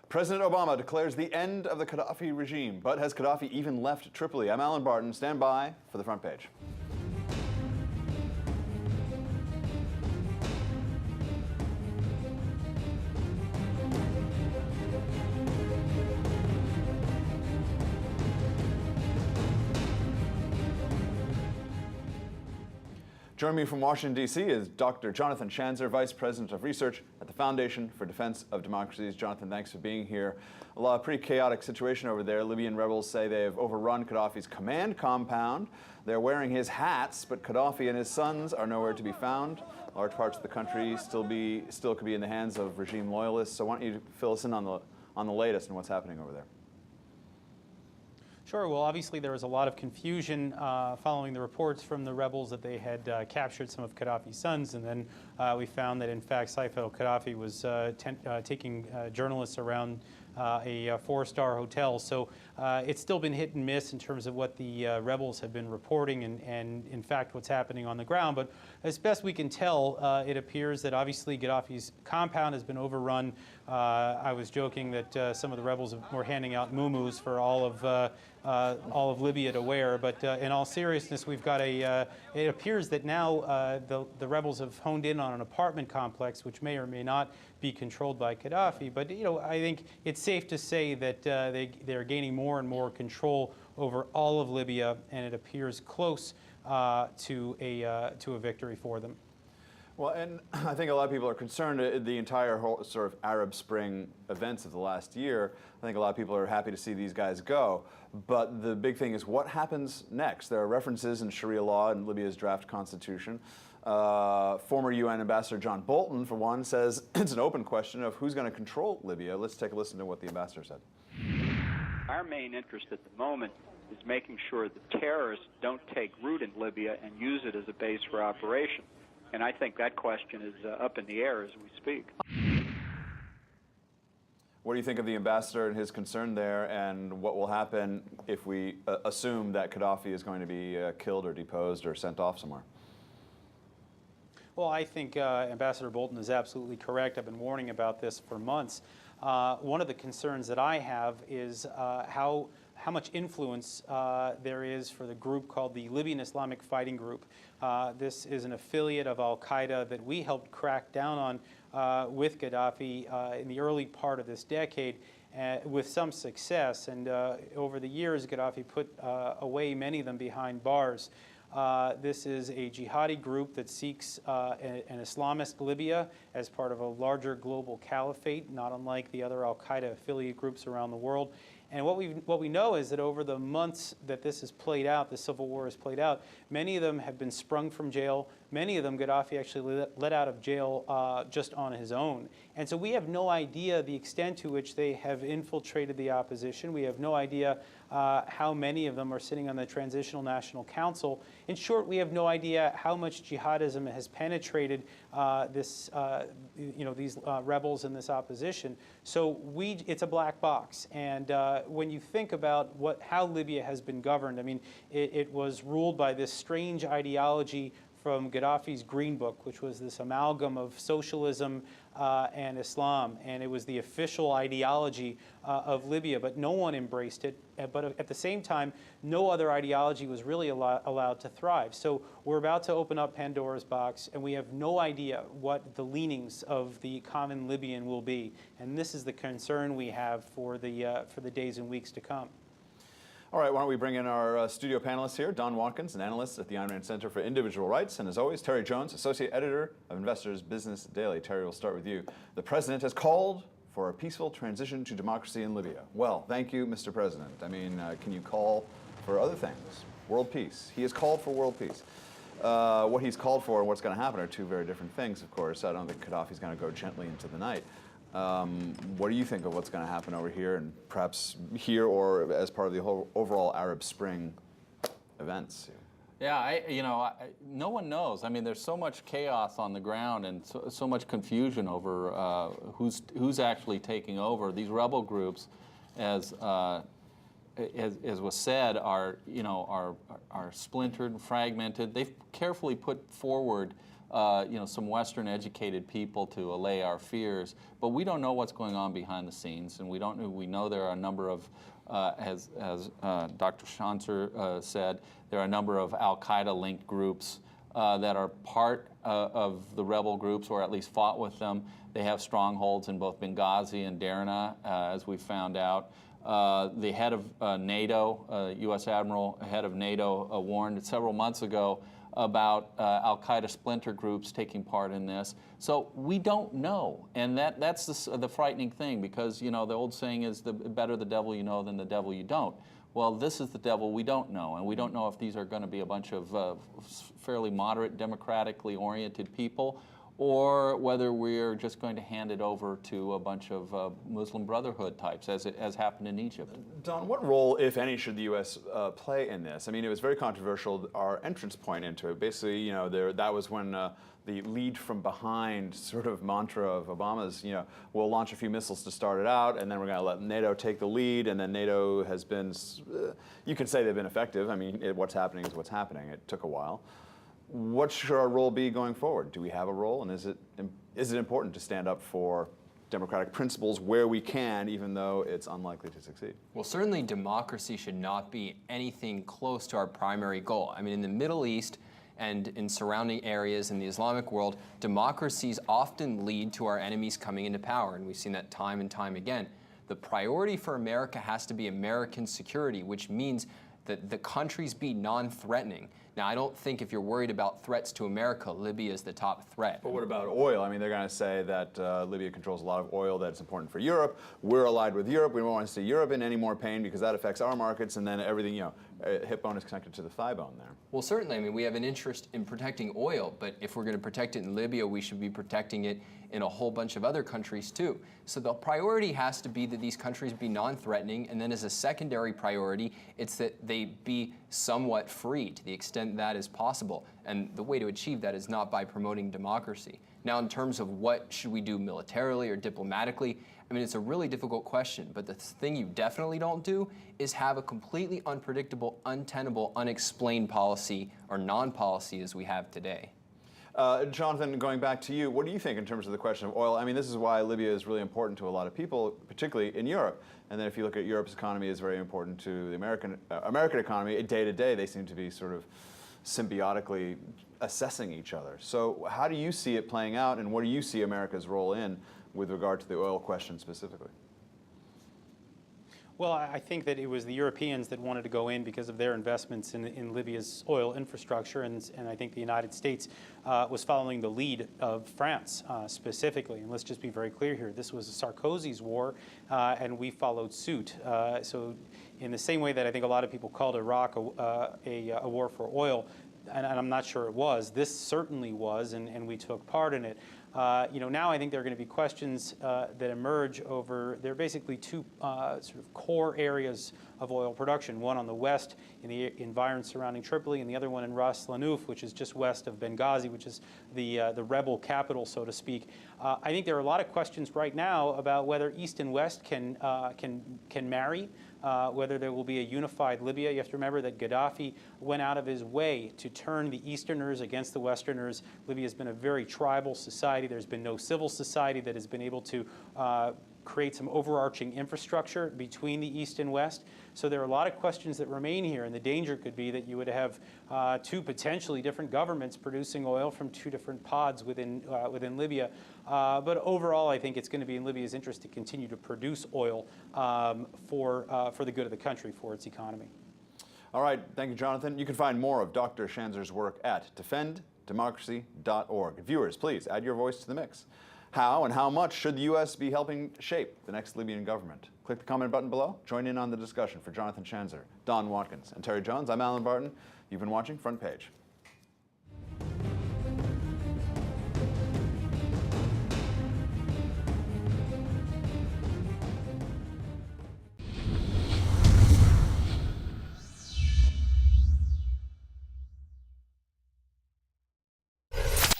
President Obama declares the end of the Gaddafi regime, but has Gaddafi even left Tripoli? I'm Alan Barton. Stand by for the front page. Joining me from Washington, D.C. is Dr. Jonathan Schanzer, Vice President of Research at the Foundation for Defense of Democracies. Jonathan, thanks for being here. A pretty chaotic situation over there. Libyan rebels say they've overrun Gaddafi's command compound. They're wearing his hats, but Gaddafi and his sons are nowhere to be found. Large parts of the country still could be in the hands of regime loyalists. So why don't you fill us in on the latest and what's happening over there? Sure. Well, obviously there was a lot of confusion following the reports from the rebels that they had captured some of Gaddafi's sons, and then we found that in fact Saif al-Gaddafi was taking journalists around a four-star hotel. So it's still been hit and miss in terms of what the rebels have been reporting and in fact what's happening on the ground. But as best we can tell, it appears that obviously Gaddafi's compound has been overrun. I was joking that some of the rebels were handing out muumuus for all of Libya to wear, but in all seriousness, we've got it appears that now the rebels have honed in on an apartment complex, which may or may not be controlled by Gaddafi. But I think it's safe to say that they're gaining more and more control over all of Libya, and it appears close to a victory for them. Well, and I think a lot of people are concerned the entire whole sort of Arab Spring events of the last year. I think a lot of people are happy to see these guys go. But the big thing is what happens next. There are references in Sharia law in Libya's draft constitution. Former UN Ambassador John Bolton, for one, says it's an open question of who's going to control Libya. Let's take a listen to what the ambassador said. Our main interest at the moment is making sure that terrorists don't take root in Libya and use it as a base for operation. And I think that question is up in the air as we speak. What do you think of the ambassador and his concern there, and what will happen if we assume that Gaddafi is going to be killed or deposed or sent off somewhere? Well, I think Ambassador Bolton is absolutely correct. I've been warning about this for months. One of the concerns that I have is how much influence there is for the group called the Libyan Islamic Fighting Group. This is an affiliate of al-Qaeda that we helped crack down on with Gaddafi in the early part of this decade with some success. And over the years, Gaddafi put away many of them behind bars. This is a jihadi group that seeks an Islamist Libya as part of a larger global caliphate, not unlike the other al-Qaeda affiliate groups around the world. And what we know is that over the months that this has played out, the civil war has played out, many of them have been sprung from jail. Many of them Gaddafi actually let out of jail just on his own. And so we have no idea the extent to which they have infiltrated the opposition. We have no idea how many of them are sitting on the Transitional National Council. In short, we have no idea how much jihadism has penetrated these rebels and this opposition. So it's a black box. And when you think about how Libya has been governed, I mean, it was ruled by this strange ideology from Gaddafi's Green Book, which was this amalgam of socialism and Islam, and it was the official ideology of Libya, but no one embraced it. But at the same time, no other ideology was really allowed to thrive. So we're about to open up Pandora's box, and we have no idea what the leanings of the common Libyan will be. And this is the concern we have for the days and weeks to come. All right, why don't we bring in our studio panelists here. Don Watkins, an analyst at the Ayn Rand Center for Individual Rights, and as always, Terry Jones, Associate Editor of Investors Business Daily. Terry, we'll start with you. The President has called for a peaceful transition to democracy in Libya. Well, thank you, Mr. President. I mean, can you call for other things? World peace. He has called for world peace. What he's called for and what's going to happen are two very different things, of course. I don't think Gaddafi's going to go gently into the night. What do you think of what's going to happen over here, and perhaps here or as part of the whole overall Arab Spring events? Yeah, no one knows. I mean, there's so much chaos on the ground and so much confusion over who's actually taking over. These rebel groups, as was said, are splintered and fragmented. They've carefully put forward some Western educated people to allay our fears, but we don't know what's going on behind the scenes, and we know there are a number of, as Dr. Schanzer said, there are a number of Al-Qaeda linked groups that are part of the rebel groups, or at least fought with them. They have strongholds in both Benghazi and Derna, as we found out. The head of NATO, U.S. Admiral, head of NATO, warned several months ago about Al-Qaeda splinter groups taking part in this. So we don't know, and that's the frightening thing, because the old saying is, better the devil you know than the devil you don't. Well, this is the devil we don't know, and we don't know if these are going to be a bunch of fairly moderate, democratically oriented people, or whether we're just going to hand it over to a bunch of Muslim Brotherhood types, as happened in Egypt. Don, what role, if any, should the U.S. play in this? I mean, it was very controversial, our entrance point into it. Basically, that was when the lead from behind sort of mantra of Obama's, we'll launch a few missiles to start it out, and then we're going to let NATO take the lead, and then NATO has been, you can say they've been effective. I mean, what's happening is what's happening. It took a while. What should our role be going forward? Do we have a role, and is it important to stand up for democratic principles where we can, even though it's unlikely to succeed? Well, certainly democracy should not be anything close to our primary goal. I mean, in the Middle East and in surrounding areas in the Islamic world, democracies often lead to our enemies coming into power, and we've seen that time and time again. The priority for America has to be American security, which means that the countries be non-threatening. Now, I don't think if you're worried about threats to America, Libya is the top threat. But what about oil? I mean, they're going to say that Libya controls a lot of oil that's important for Europe. We're allied with Europe. We don't want to see Europe in any more pain because that affects our markets, and then everything, hip bone is connected to the thigh bone there. Well, certainly. I mean, we have an interest in protecting oil, but if we're going to protect it in Libya, we should be protecting it in a whole bunch of other countries too. So the priority has to be that these countries be non-threatening, and then as a secondary priority, it's that they be somewhat free to the extent that is possible. And the way to achieve that is not by promoting democracy. Now, in terms of what should we do militarily or diplomatically, I mean, it's a really difficult question, but the thing you definitely don't do is have a completely unpredictable, untenable, unexplained policy or non-policy as we have today. Jonathan, going back to you, what do you think in terms of the question of oil? I mean, this is why Libya is really important to a lot of people, particularly in Europe. And then if you look at Europe's economy, it's very important to the American economy. Day to day, they seem to be sort of symbiotically assessing each other. So how do you see it playing out, and what do you see America's role in with regard to the oil question specifically? Well, I think that it was the Europeans that wanted to go in because of their investments in Libya's oil infrastructure, and I think the United States was following the lead of France specifically. And let's just be very clear here. This was Sarkozy's war, and we followed suit. So in the same way that I think a lot of people called Iraq a war for oil, and I'm not sure it was, this certainly was, and we took part in it. Now I think there are going to be questions that emerge over, there are basically two sort of core areas of oil production, one on the west in the environs surrounding Tripoli, and the other one in Ras Lanuf, which is just west of Benghazi, which is the rebel capital, so to speak. I think there are a lot of questions right now about whether East and West can marry, whether there will be a unified Libya. You have to remember that Gaddafi went out of his way to turn the Easterners against the Westerners. Libya has been a very tribal society. There's been no civil society that has been able to create some overarching infrastructure between the East and West. So there are a lot of questions that remain here, and the danger could be that you would have two potentially different governments producing oil from two different pods within Libya. But overall, I think it's going to be in Libya's interest to continue to produce oil for the good of the country, for its economy. All right, thank you, Jonathan. You can find more of Dr. Schanzer's work at defenddemocracy.org. Viewers, please add your voice to the mix. How and how much should the U.S. be helping shape the next Libyan government? Click the comment button below. Join in on the discussion. For Jonathan Schanzer, Don Watkins, and Terry Jones, I'm Alan Barton. You've been watching Front Page.